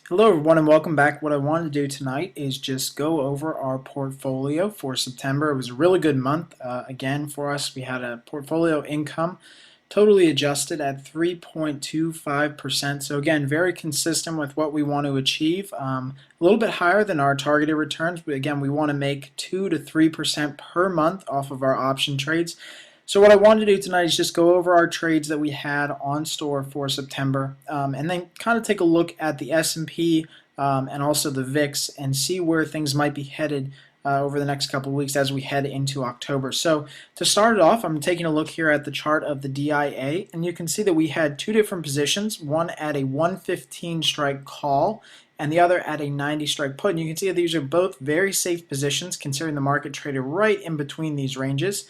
Hello everyone and welcome back. What I wanted to do tonight is just go over our portfolio for September. It was a really good month again for us. We had a portfolio income totally adjusted at 3.25%. So again, very consistent with what we want to achieve. A little bit higher than our targeted returns, but again, we want to make 2 to 3% per month off of our option trades. So what I wanted to do tonight is just go over our trades that we had on store for September, and then kind of take a look at the S&P and also the VIX and see where things might be headed over the next couple of weeks as we head into October. So to start it off, I'm taking a look here at the chart of the DIA, and you can see that we had two different positions, one at a 115 strike call and the other at a 90 strike put. And you can see that these are both very safe positions considering the market traded right in between these ranges.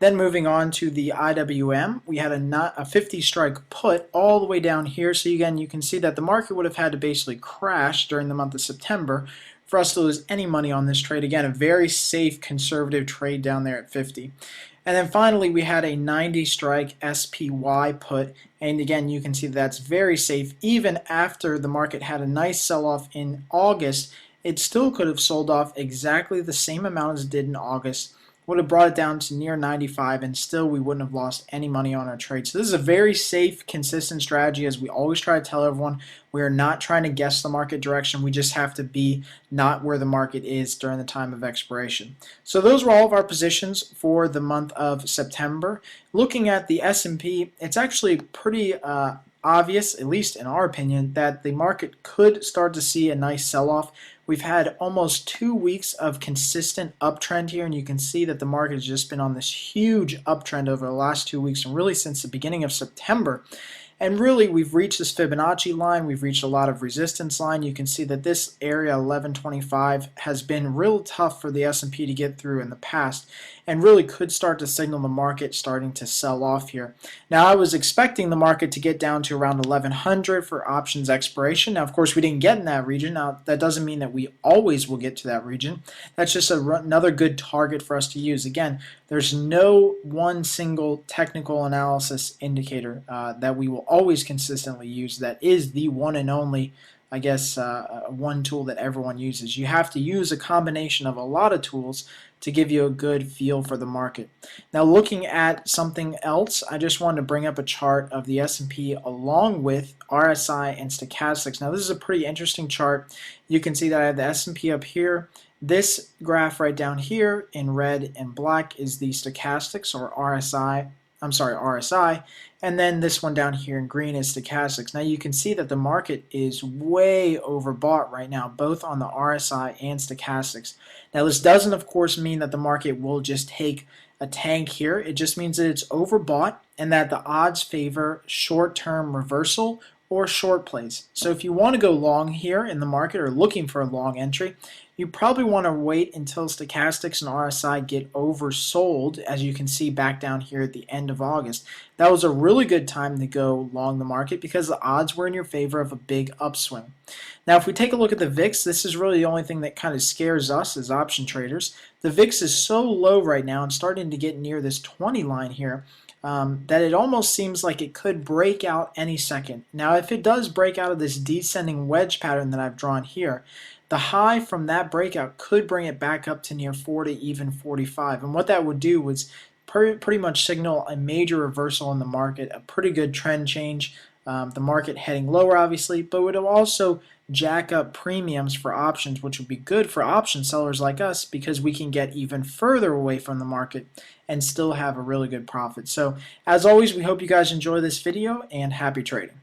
Then moving on to the IWM, we had a 50 strike put all the way down here. So again, you can see that the market would have had to basically crash during the month of September for us to lose any money on this trade. Again, a very safe conservative trade down there at 50. And then finally, we had a 90 strike SPY put. And again, you can see that's very safe. Even after the market had a nice sell-off in August, it still could have sold off exactly the same amount as it did in August. Would have brought it down to near 95, and still we wouldn't have lost any money on our trade. So this is a very safe, consistent strategy. As we always try to tell everyone, we are not trying to guess the market direction. We just have to be not where the market is during the time of expiration. So those were all of our positions for the month of September. Looking at the S&P, it's actually pretty obvious, at least in our opinion, that the market could start to see a nice sell-off. We've had almost 2 weeks of consistent uptrend here, and you can see that the market has just been on this huge uptrend over the last 2 weeks, and really since the beginning of September. And really, we've reached this Fibonacci line. We've reached a lot of resistance line. You can see that this area, 1125, has been real tough for the S&P to get through in the past and really could start to signal the market starting to sell off here. Now, I was expecting the market to get down to around 1100 for options expiration. Now, of course, we didn't get in that region. Now, that doesn't mean that we always will get to that region. That's just another good target for us to use. Again, there's no one single technical analysis indicator that we will always consistently use that is the one and only, I guess, one tool that everyone uses. You have to use a combination of a lot of tools to give you a good feel for the market. Now, looking at something else, I just wanted to bring up a chart of the S&P along with RSI and Stochastics. Now, this is a pretty interesting chart. You can see that I have the S&P up here. This graph right down here in red and black is the Stochastics or RSI, and then this one down here in green is Stochastics. Now you can see that the market is way overbought right now, both on the RSI and Stochastics. Now this doesn't, of course, mean that the market will just take a tank here. It just means that it's overbought and that the odds favor short-term reversal or short plays. So if you want to go long here in the market or looking for a long entry, you probably want to wait until Stochastics and RSI get oversold, as you can see back down here at the end of August. That was a really good time to go long the market because the odds were in your favor of a big upswing. Now, if we take a look at the VIX, this is really the only thing that kind of scares us as option traders. The VIX is so low right now and starting to get near this 20 line here. That it almost seems like it could break out any second. Now, if it does break out of this descending wedge pattern that I've drawn here, the high from that breakout could bring it back up to near 40, even 45. And what that would do was pretty much signal a major reversal in the market, a pretty good trend change. The market heading lower, obviously, but it would also jack up premiums for options, which would be good for option sellers like us because we can get even further away from the market and still have a really good profit. So, as always, we hope you guys enjoy this video and happy trading.